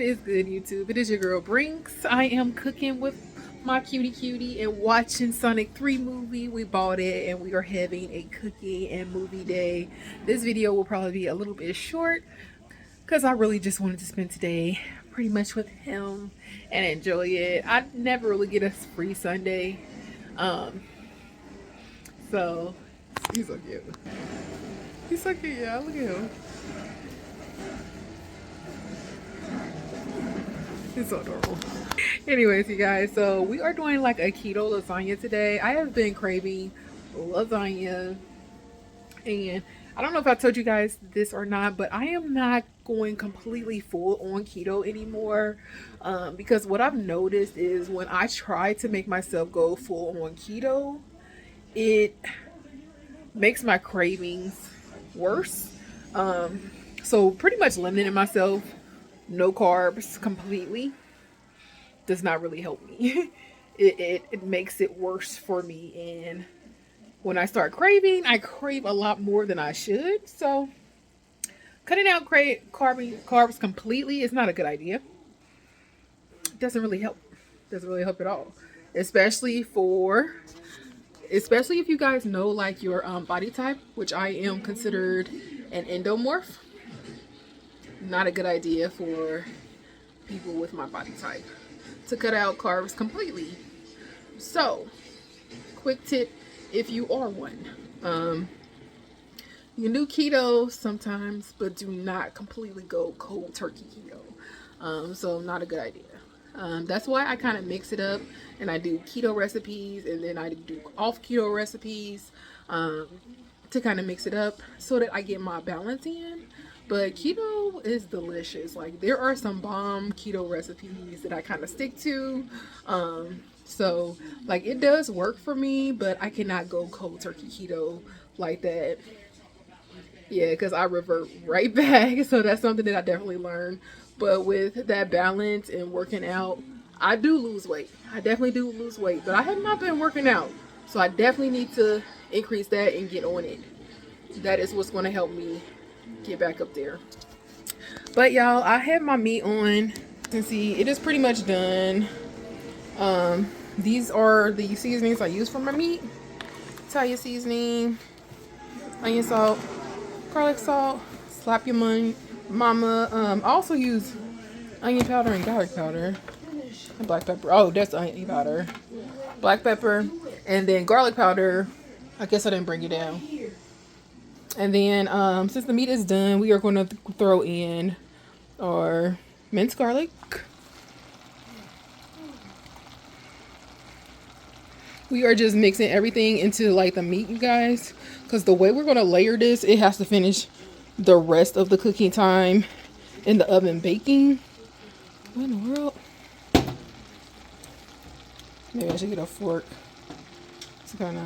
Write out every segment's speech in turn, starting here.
is good, YouTube? It is your girl Brinks. I am cooking with my cutie and watching Sonic 3 movie. We bought it and we are having a cooking and movie day. This video will probably be a little bit short because I really just wanted to spend today pretty much with him and enjoy it. I never really get a free Sunday. So he's so cute. He's so cute, yeah. Look at him. It's so adorable. Anyways, you guys, so we are doing like a keto lasagna today. I have been craving lasagna, and I don't know if I told you guys this or not, but I am not going completely full on keto anymore, because what I've noticed is when I try to make myself go full on keto, it makes my cravings worse. So pretty much limiting myself, no carbs completely, does not really help me. It makes it worse for me, and when I start craving, I crave a lot more than I should. So cutting out carbs completely is not a good idea. It doesn't really help. Doesn't really help at all, especially if you guys know like your body type, which I am considered an endomorph. Not a good idea for people with my body type to cut out carbs completely. So, quick tip if you are one. You can do keto sometimes, but do not completely go cold turkey keto. So not a good idea. That's why I kind of mix it up and I do keto recipes and then I do off keto recipes to kind of mix it up so that I get my balance in. But keto is delicious. Like, there are some bomb keto recipes that I kind of stick to. So like, it does work for me, but I cannot go cold turkey keto like that. Yeah, because I revert right back. So that's something that I definitely learned. But with that balance and working out, I do lose weight. I definitely do lose weight, but I have not been working out. So I definitely need to increase that and get on it. That is what's going to help me get back up there. But y'all, I have my meat on. You can see it is pretty much done. These are the seasonings I use for my meat. Italian seasoning, onion salt, garlic salt, slap your mama. I also use onion powder and garlic powder and black pepper. Oh, that's onion powder, black pepper, and then garlic powder. I guess I didn't bring it down. And then since the meat is done, we are going to throw in our minced garlic. We are just mixing everything into like the meat, you guys, because the way we're going to layer this, it has to finish the rest of the cooking time in the oven baking. What in the world? Maybe I should get a fork. It's kind of...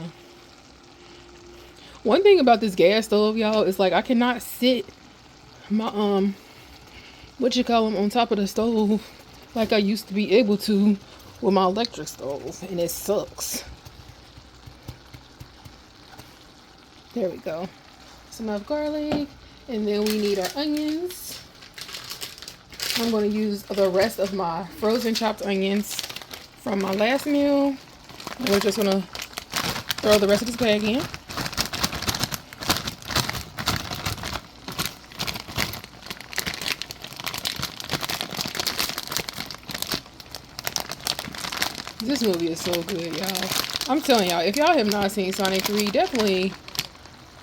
One thing about this gas stove, y'all, is like I cannot sit my on top of the stove like I used to be able to with my electric stove, and it sucks. There we go. Some enough garlic, and then we need our onions. I'm going to use the rest of my frozen chopped onions from my last meal. And we're just going to throw the rest of this bag in. This movie is so good, y'all. I'm telling y'all, if y'all have not seen Sonic 3, definitely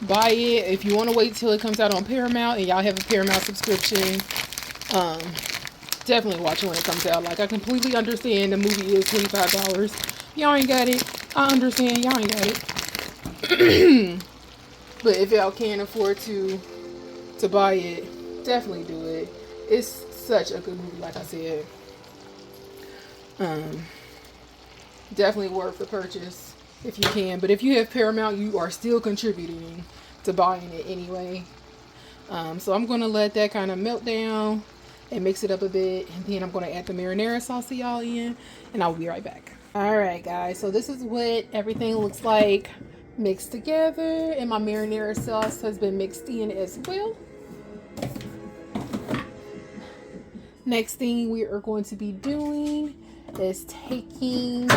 buy it. If you want to wait till it comes out on Paramount and y'all have a Paramount subscription, definitely watch it when it comes out. Like, I completely understand the movie is $25. Y'all ain't got it. I understand y'all ain't got it. But if y'all can't afford to buy it, definitely do it. It's such a good movie, like I said. Definitely worth the purchase if you can. But if you have Paramount, you are still contributing to buying it anyway. So I'm going to let that kind of melt down and mix it up a bit. And then I'm going to add the marinara sauce to y'all in. And I'll be right back. Alright guys, so this is what everything looks like mixed together. And my marinara sauce has been mixed in as well. Next thing we are going to be doing is taking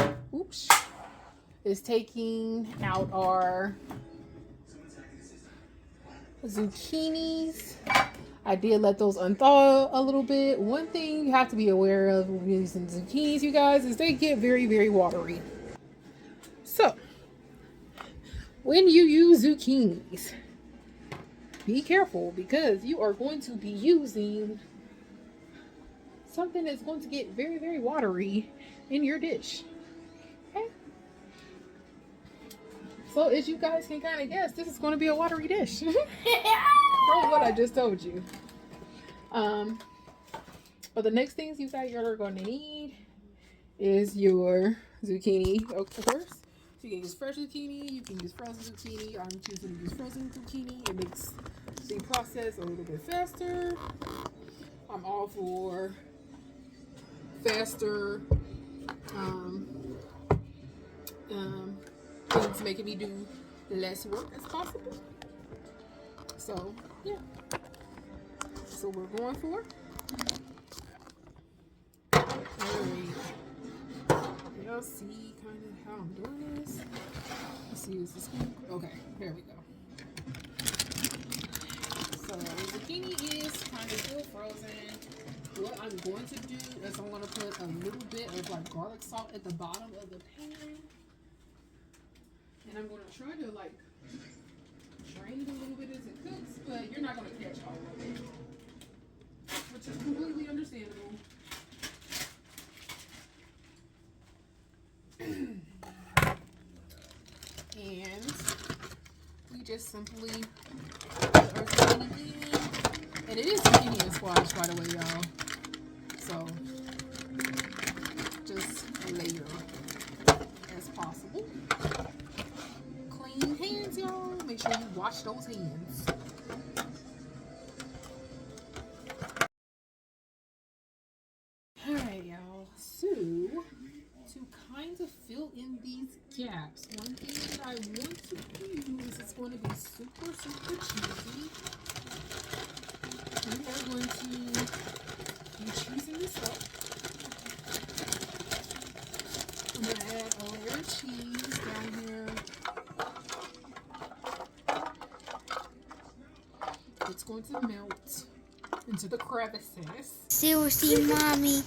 out our zucchinis. I did let those unthaw a little bit. One thing you have to be aware of when using zucchinis, you guys, is they get very, very watery. So, when you use zucchinis, be careful because you are going to be using something that's going to get very, very watery in your dish. Okay? So, as you guys can kind of guess, this is going to be a watery dish. From what I just told you. But the next things you guys are going to need is your zucchini, of course. You can use fresh zucchini, you can use frozen zucchini. I'm choosing to use frozen zucchini. It makes the process a little bit faster. I'm all for faster things making me do less work as possible. So, yeah. So we're going for. Y'all see kind of how I'm doing this? Let's see, is this good? Okay, there we go. So the zucchini is kind of still frozen. What I'm going to do is I'm going to put a little bit of like garlic salt at the bottom of the pan. And I'm going to try to like drain it a little bit as it cooks, but you're not going to catch all of it, which is completely understandable. And we just simply put our zucchini in. And it is zucchini and squash, by the way, y'all. So just layer as possible. Clean hands, y'all. Make sure you wash those hands. Alright, y'all. So, to kind of fill in these gaps, one thing that I want to do is it's going to be super, super cheesy. We are going to be cheesing this up. I'm going to add a layer of cheese down here. It's going to melt into the crevices. Seriously, mommy.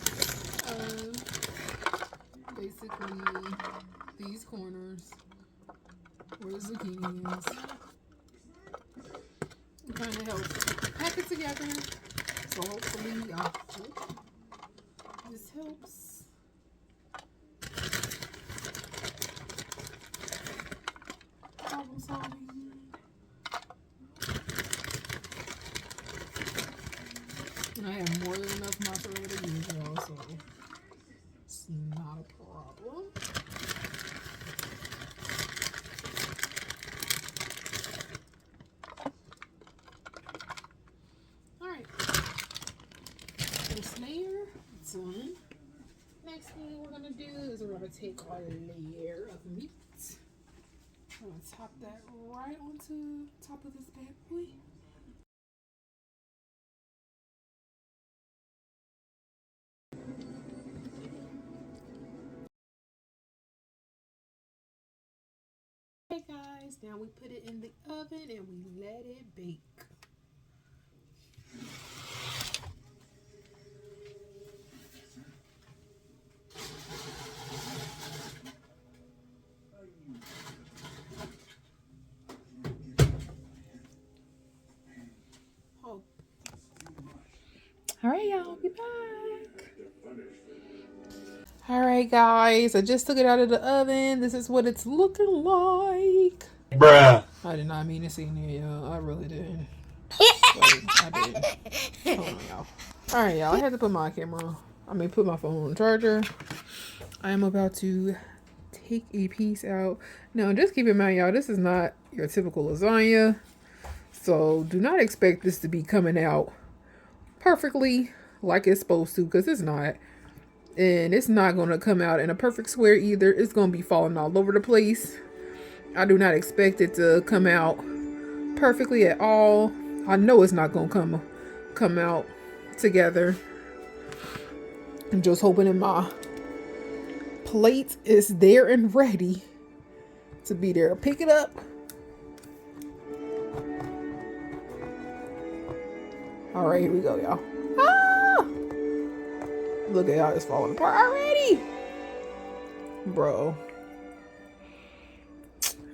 Basically, these corners where the zucchini is. It kind of helps pack it together. So hopefully, this helps. Problem solving. And I have more than enough mozzarella to use, y'all, so it's not a problem. Alright. This layer, it's done. Next thing we're going to do is we're going to take our layer of meat. I'm going to top that right onto top of this bad boy. Okay guys, now we put it in the oven and we let it bake. Oh. All right, y'all, be back. All right, guys, I just took it out of the oven. This is what it's looking like. Bruh. I did not mean to say near y'all. I really didn't. I did. Hold on, y'all. All right, y'all. I had to put my put my phone on the charger. I am about to take a piece out. Now, just keep in mind, y'all, this is not your typical lasagna. So do not expect this to be coming out perfectly like it's supposed to, because it's not. And it's not going to come out in a perfect square either. It's going to be falling all over the place. I do not expect it to come out perfectly at all. I know it's not going to come out together. I'm just hoping that my plate is there and ready to be there to pick it up. All right, here we go, y'all. Ah! Look at y'all, it's falling apart already. Bro.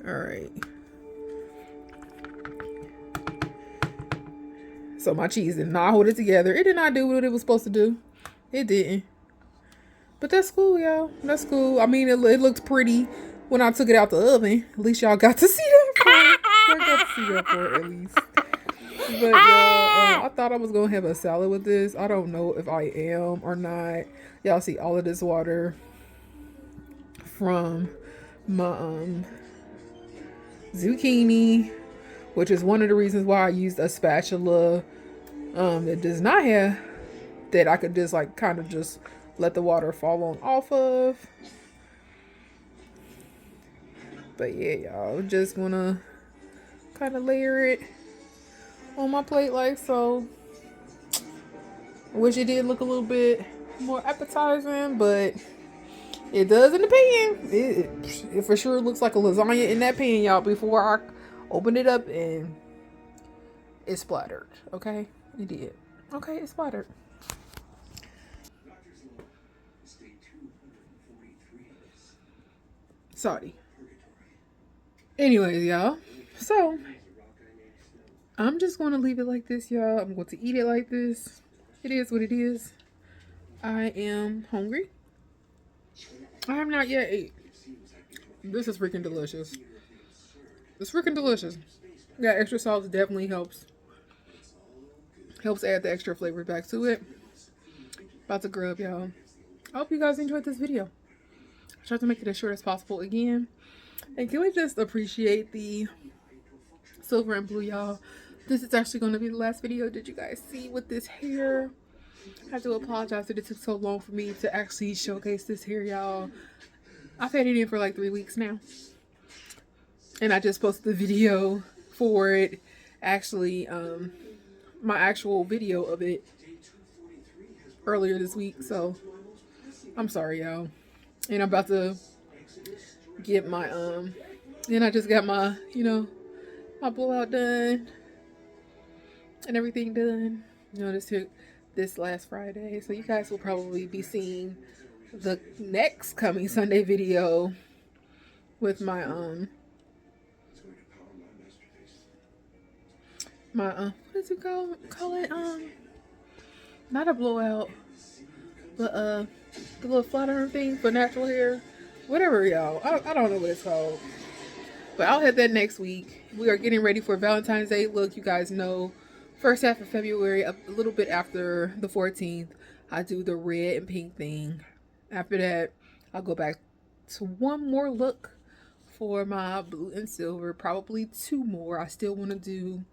All right. So my cheese did not hold it together. It did not do what it was supposed to do. It didn't. But that's cool, y'all. That's cool. I mean, it looked pretty when I took it out the oven. At least y'all got to see that part. Y'all got to see that part at least. But y'all, I thought I was going to have a salad with this. I don't know if I am or not. Y'all see all of this water from my zucchini, which is one of the reasons why I used a spatula that does not have, that I could just like kind of just let the water fall on off of. But yeah, y'all, just gonna kind of layer it on my plate like so. I wish it did look a little bit more appetizing, but it does in the pan. It for sure looks like a lasagna in that pan, y'all, before I opened it up and it splattered. Okay? It did. Okay, it splattered. Sorry. Anyways, y'all. So, I'm just going to leave it like this, y'all. I'm going to eat it like this. It is what it is. I am hungry. I have not yet ate. This is freaking delicious. It's freaking delicious. That extra sauce definitely helps. Helps add the extra flavor back to it. About to grub, y'all. I hope you guys enjoyed this video. I tried to make it as short as possible again. And can we just appreciate the silver and blue, y'all? This is actually going to be the last video. Did you guys see with this hair? I have to apologize that it took so long for me to actually showcase this hair, y'all. I've had it in for like 3 weeks now. And I just posted the video for it. Actually, my actual video of it earlier this week. So, I'm sorry, y'all. And I'm about to get my, and I just got my, my blowout done. And everything done. This last Friday. So you guys will probably be seeing the next coming Sunday video with my what does it call it? Not a blowout, but the little flat iron thing for natural hair. Whatever, y'all. I don't know what it's called. But I'll have that next week. We are getting ready for Valentine's Day. Look, you guys know, first half of February, a little bit after the 14th, I do the red and pink thing. After that, I'll go back to one more look for my blue and silver. Probably 2 more. I still want to do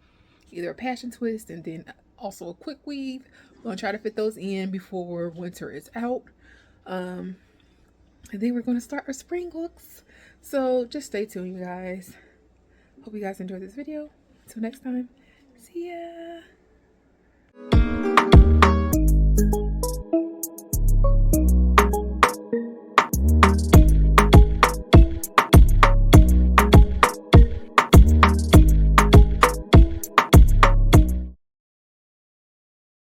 either a passion twist and then also a quick weave. I'm going to try to fit those in before winter is out. And then we're going to start our spring looks. So just stay tuned, you guys. Hope you guys enjoyed this video. Until next time, see ya.